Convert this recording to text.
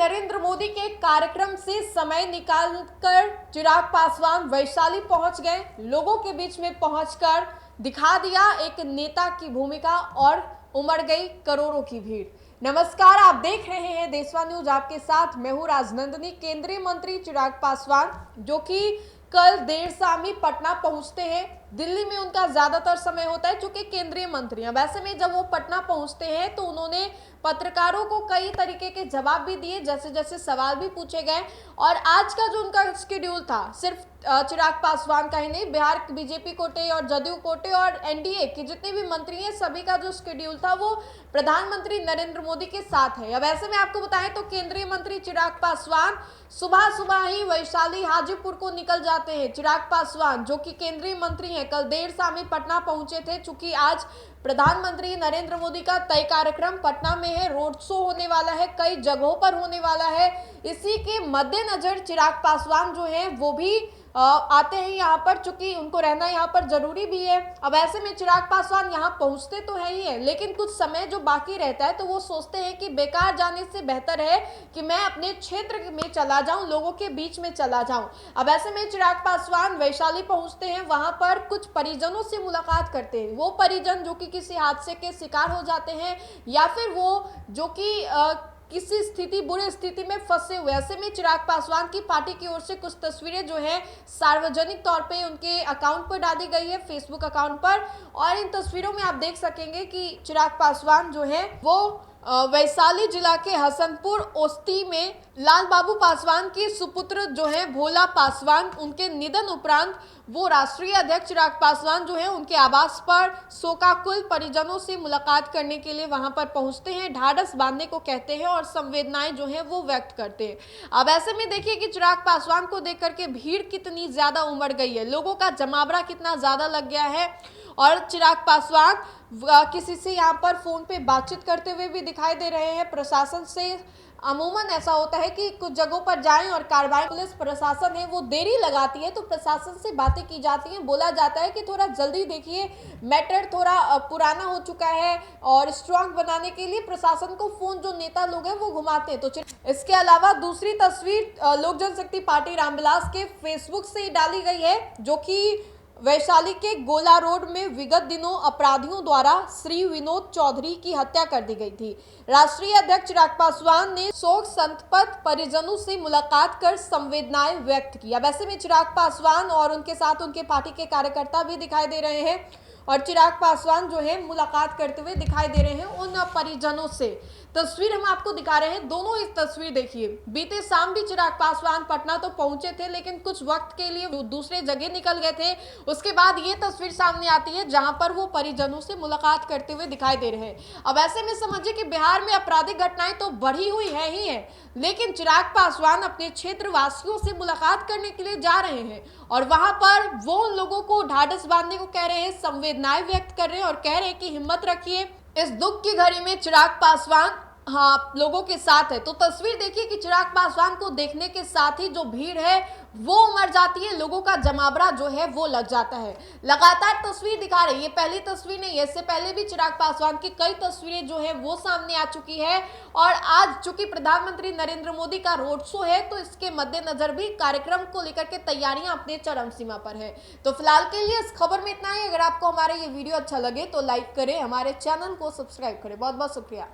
नरेंद्र मोदी के कार्यक्रम से समय निकालकर चिराग पासवान वैशाली पहुंच गए। लोगों के बीच में पहुंचकर दिखा दिया एक नेता की भूमिका और उमड़ गई करोड़ों की भीड़। नमस्कार, आप देख रहे हैं देशवा न्यूज, आपके साथ मैं हूं राजनंदनी। केंद्रीय मंत्री चिराग पासवान जो कि कल देर शाम ही पटना पहुंचते हैं। दिल्ली में उनका ज्यादातर समय होता है क्योंकि केंद्रीय मंत्री हैं। वैसे में जब वो पटना पहुंचते हैं तो उन्होंने पत्रकारों को कई तरीके के जवाब भी दिए, जैसे जैसे सवाल भी पूछे गए। और आज का जो उनका शेड्यूल था, सिर्फ चिराग पासवान का ही नहीं, बिहार बीजेपी कोटे और जदयू कोटे और एनडीए के जितने भी मंत्री हैं सभी का जो शेड्यूल था वो प्रधानमंत्री नरेंद्र मोदी के साथ है। अब ऐसे में आपको बताएं तो केंद्रीय मंत्री चिराग पासवान सुबह सुबह ही वैशाली हाजीपुर को निकल जाते हैं। चिराग पासवान जो कि केंद्रीय मंत्री हैं, कल देर शाम ही पटना पहुंचे थे। चूंकि आज प्रधानमंत्री नरेंद्र मोदी का तय कार्यक्रम पटना में है, रोड शो होने वाला है, कई जगहों पर होने वाला है। इसी के मद्देनजर चिराग पासवान जो है वो भी आते हैं यहाँ पर, चूंकि उनको रहना यहाँ पर जरूरी भी है। अब ऐसे में चिराग पासवान यहाँ पहुँचते तो है ही है, लेकिन कुछ समय जो बाकी रहता है तो वो सोचते हैं कि बेकार जाने से बेहतर है कि मैं अपने क्षेत्र में चला जाऊं, लोगों के बीच में चला जाऊं। अब ऐसे में चिराग पासवान वैशाली पहुँचते हैं, वहां पर कुछ परिजनों से मुलाकात करते हैं। वो परिजन जो कि किसी हादसे के शिकार हो जाते हैं या फिर वो जो कि किसी बुरी स्थिति में फंसे हुए। ऐसे में चिराग पासवान की पार्टी की ओर से कुछ तस्वीरें जो है सार्वजनिक तौर पे उनके अकाउंट पर डाली गई है, फेसबुक अकाउंट पर। और इन तस्वीरों में आप देख सकेंगे कि चिराग पासवान जो है वो वैशाली जिला के हसनपुर ओस्ती में लाल बाबू पासवान के सुपुत्र जो है भोला पासवान, उनके निधन उपरांत वो राष्ट्रीय अध्यक्ष चिराग पासवान जो है उनके आवास पर शोकाकुल परिजनों से मुलाकात करने के लिए वहां पर पहुंचते हैं। ढाढ़स बांधने को कहते हैं और संवेदनाएं जो है वो व्यक्त करते हैं। अब ऐसे में देखिए कि चिराग पासवान को देख करके भीड़ कितनी ज्यादा उमड़ गई है, लोगों का जमावड़ा कितना ज्यादा लग गया है। और चिराग पासवान किसी से यहाँ पर फोन पे बातचीत करते हुए भी दिखाई दे रहे हैं। प्रशासन से अमूमन ऐसा होता है कि कुछ जगहों पर जाएं और कार्रवाई पुलिस प्रशासन है वो देरी लगाती है, तो प्रशासन से बातें की जाती हैं, बोला जाता है कि थोड़ा जल्दी देखिए, मैटर थोड़ा पुराना हो चुका है और स्ट्रांग बनाने के लिए प्रशासन को फोन जो नेता लोग हैं वो घुमाते हैं। तो इसके अलावा दूसरी तस्वीर लोक जनशक्ति पार्टी रामविलास के फेसबुक से डाली गई है, जो कि वैशाली के गोला रोड में विगत दिनों अपराधियों द्वारा श्री विनोद चौधरी की हत्या कर दी गई थी। राष्ट्रीय अध्यक्ष चिराग पासवान ने शोक संतप्त परिजनों से मुलाकात कर संवेदनाएं व्यक्त की। अब ऐसे में चिराग पासवान और उनके साथ उनके पार्टी के कार्यकर्ता भी दिखाई दे रहे हैं और चिराग पासवान जो है मुलाकात करते हुए दिखाई दे रहे हैं उन परिजनों से। तस्वीर हम आपको दिखा रहे हैं, दोनों इस तस्वीर देखिए। बीते शाम भी चिराग पासवान पटना तो पहुंचे थे, लेकिन कुछ वक्त के लिए दूसरे जगह निकल गए थे। उसके बाद ये तस्वीर सामने आती है जहां पर वो परिजनों से मुलाकात करते हुए दिखाई दे रहे हैं। अब ऐसे में समझिए कि बिहार में आपराधिक घटनाएं तो बढ़ी हुई है ही है, लेकिन चिराग पासवान अपने क्षेत्र वासियों से मुलाकात करने के लिए जा रहे हैं और वहां पर वो लोगों को ढाढ़स बांधने को कह रहे हैं, संवेदनाएं व्यक्त कर रहे हैं और कह रहे हैं कि हिम्मत रखिए, इस दुख की घड़ी में चिराग पासवान लोगों के साथ है। तो तस्वीर देखिए कि चिराग पासवान को देखने के साथ ही जो भीड़ है वो उमड़ जाती है, लोगों का जमावड़ा जो है वो लग जाता है। लगातार तस्वीर दिखा रही है, ये पहली तस्वीर नहीं है, इससे पहले भी चिराग पासवान की कई तस्वीरें जो है वो सामने आ चुकी है। और आज चूंकि प्रधानमंत्री नरेंद्र मोदी का रोड शो है तो इसके मद्देनजर भी कार्यक्रम को लेकर के तैयारियां अपने चरम सीमा पर है। तो फिलहाल के लिए इस खबर में इतना ही। अगर आपको हमारा ये वीडियो अच्छा लगे तो लाइक करें, हमारे चैनल को सब्सक्राइब करें। बहुत बहुत शुक्रिया।